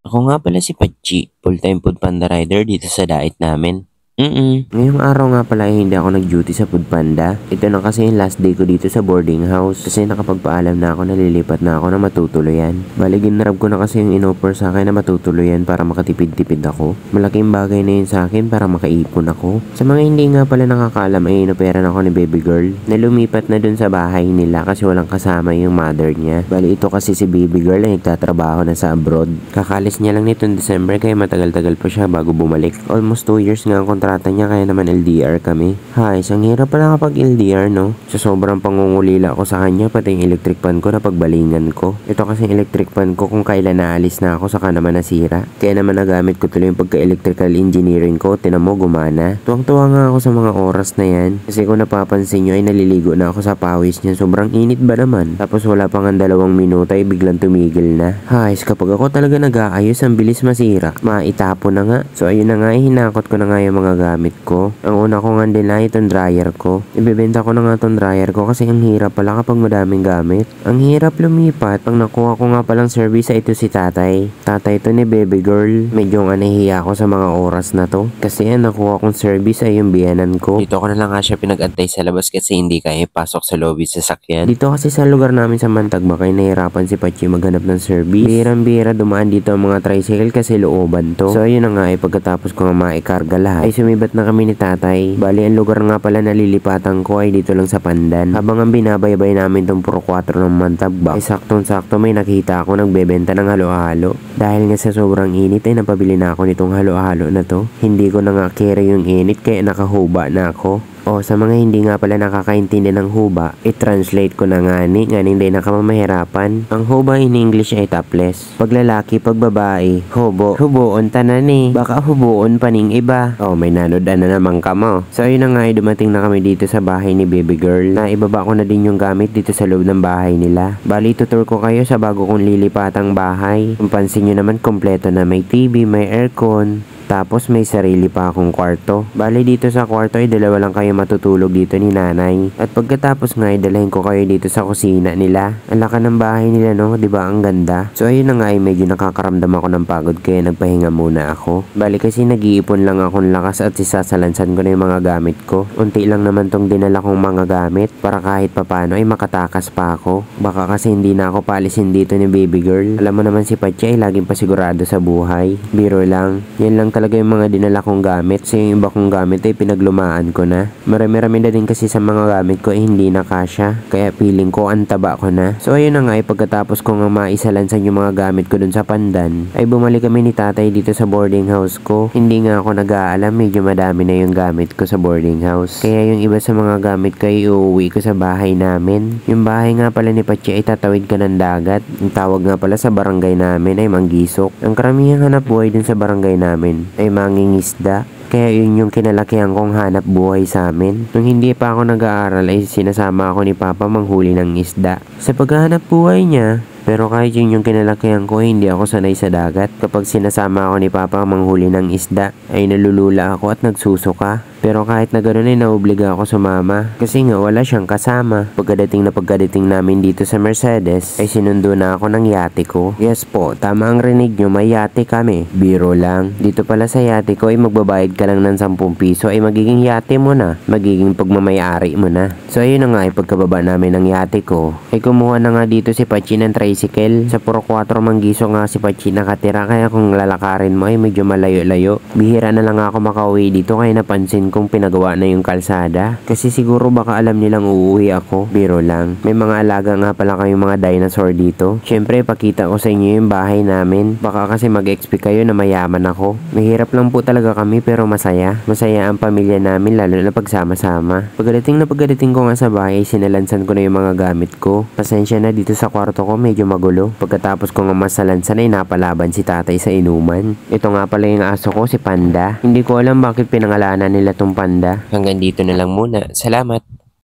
Ako nga pala si Pachi, full-time foodpanda rider dito sa dait namin. Ngayong araw nga pala ay hindi ako nag-duty sa Foodpanda. Ito na kasi yung last day ko dito sa boarding house kasi nakapagpaalam na ako na lilipat na ako na matutuluyan. Bali ginrab ko na kasi yung inoffer sa akin na matutuluyan para makatipid-tipid ako. Malaking bagay na yun sa akin para makaipon ako. Sa mga hindi nga pala nakakaalam ay inoperan ako ni baby girl na lumipat na dun sa bahay nila kasi walang kasama yung mother niya. Bali ito kasi si baby girl ay nagtatrabaho na sa abroad. Kakalis niya lang nitong December kaya matagal-tagal pa siya bago bumalik. Almost 2 years nga ang kontrata niya kaya naman LDR kami. Hay, ang hirap pala kapag LDR no? Sa sobrang pangungulila ko sa kanya pati yung electric fan ko na pagbalingan ko. Ito kasi electric fan ko kung kailan naalis na ako saka naman nasira. Kaya naman nagamit ko tuloy yung pagka-electrical engineering ko. Tinan mo gumana. Tuwang-tuwa nga ako sa mga oras na yan. Kasi kung napapansin nyo ay naliligo na ako sa pawis niya. Sobrang init ba naman? Tapos wala pang 2 minuto ay biglang tumigil na. Hay, kapag ako talaga nag-aayos ang bilis masira. Maitapon na nga. So ayun na nga hinakot ko na nga yung mga gamit ko. Ang una ko nga din na itong dryer ko. Ibebenta ko na nga itong dryer ko kasi ang hirap pala kapag madaming gamit. Ang hirap lumipat. Pag nakuha ko nga palang service ay ito si tatay. Tatay ito ni baby girl. Medyo nga nahihiya ako sa mga oras na to. Kasi ang nakuha kong service ay yung biyanan ko. Dito ko na lang nga siya pinag-antay sa labas kasi hindi kaya ipasok sa lobby sa sakyan. Dito kasi sa lugar namin sa Mantagba kaya nahirapan si Pachi maghanap ng service. Birang-bira dumaan dito ang mga tricycle kasi looban to. So ayun na nga ay pagkatapos ko nga maikarga lahat ay sumibat na kami ni tatay. Bali ang lugar nga pala na lilipatan ko ay dito lang sa Pandan. Habang ang binabaybay namin tong Puro 4 ng Mantagba ay saktong-sakto may nakita ako nagbebenta ng halo-halo. Dahil nga sa sobrang init ay napabili na ako nitong halo-halo na to. Hindi ko na nga carry yung init kaya nakahuba na ako. O sa mga hindi nga pala nakakaintindi ng huba, i-translate ko na nga ni hindi nakamamahirapan. Ang huba in English ay topless. Pag lalaki, pag babae, hubo. Hubuon tanan eh. Baka hubuon paning iba. O may nanodan na naman ka mo. So ayun na nga ay dumating na kami dito sa bahay ni baby girl. Na ibaba ko na din yung gamit dito sa loob ng bahay nila. Bali tutur ko kayo sa bago kong lilipatang bahay. Kung pansin nyo naman kompleto na may TV, may aircon. Tapos may sarili pa akong kwarto. Bali dito sa kwarto ay 2 lang kayo matutulog dito ni nanay. At pagkatapos nga ay dalhin ko kayo dito sa kusina nila. Ang laki ng bahay nila no, di ba ang ganda? So ayun na nga ay medyo nakakaramdam ako ng pagod kaya nagpahinga muna ako. Bali kasi nag-iipon lang akong lakas at isasalansan ko na yung mga gamit ko. Unti lang naman tong dinala kong mga gamit para kahit papano ay makatakas pa ako. Baka kasi hindi na ako palisin dito ni baby girl. Alam mo naman si Pachi ay laging pasigurado sa buhay. Biro lang. Yan lang talaga yung mga dinala kong gamit. So yung iba kong gamit ay pinaglumaan ko na. Marami-rami na din kasi sa mga gamit ko ay hindi na kasya. Kaya feeling ko ang taba ko na. So ayun na nga ay pagkatapos ko nga maisalansan yung mga gamit ko dun sa Pandan ay bumalik kami ni tatay dito sa boarding house ko. Hindi nga ako nag-aalam medyo madami na yung gamit ko sa boarding house. Kaya yung iba sa mga gamit ko ay uuwi ko sa bahay namin. Yung bahay nga pala ni Pachi ay tatawid ka ng dagat. Yung tawag nga pala sa barangay namin ay Manggisok. Ang karamihang hanap buhay dun sa barangay namin ay mangingisda. Kaya yun yung kinalakihan kong hanap buhay sa amin. Nung hindi pa ako nag-aaral ay sinasama ako ni Papa manghuli ng isda. Sa paghahanap buhay niya, pero kahit yun yung kinalakihan ko, hindi ako sanay sa dagat. Kapag sinasama ako ni Papa manghuli ng isda, ay nalulula ako at nagsusuka. Pero kahit na ganoon ay naobliga ako sumama. Kasi nga wala siyang kasama. Pagkadating namin dito sa Mercedes, ay sinundo na ako ng yate ko. Yes po, tama ang rinig nyo, may yate kami. Biro lang. Dito pala sa yate ko ay magbabayad ka lang ng 10 piso ay magiging yate mo na. Magiging pagmamayari mo na. So ayun na nga ay pagkababa namin ng yate ko, ay kumuha na nga dito si Pachi ng tricycle. Sa Puro 4 Manggiso nga si Pachi nakatira kaya kung lalakarin mo ay medyo malayo-layo. Bihira na lang ako makauwi dito kaya napansin kung pinagawa na yung kalsada. Kasi siguro baka alam nilang uuwi ako. Biro lang. May mga alaga nga pala kayong mga dinosaur dito. Syempre, pakita ko sa inyo yung bahay namin. Baka kasi mag-expect kayo na mayaman ako. Mahirap lang po talaga kami pero masaya. Masaya ang pamilya namin lalo na pagsama-sama. Pagdating ko nga sa bahay, sinalansan ko na yung mga gamit ko. Pasensya na dito sa kwarto ko medyo magulo. Pagkatapos ko nga masalansan ay napalaban si tatay sa inuman. Ito nga pala yung aso ko, si Panda. Hindi ko alam bakit pinangalanan nila tong Panda. Hanggang dito na lang muna. Salamat.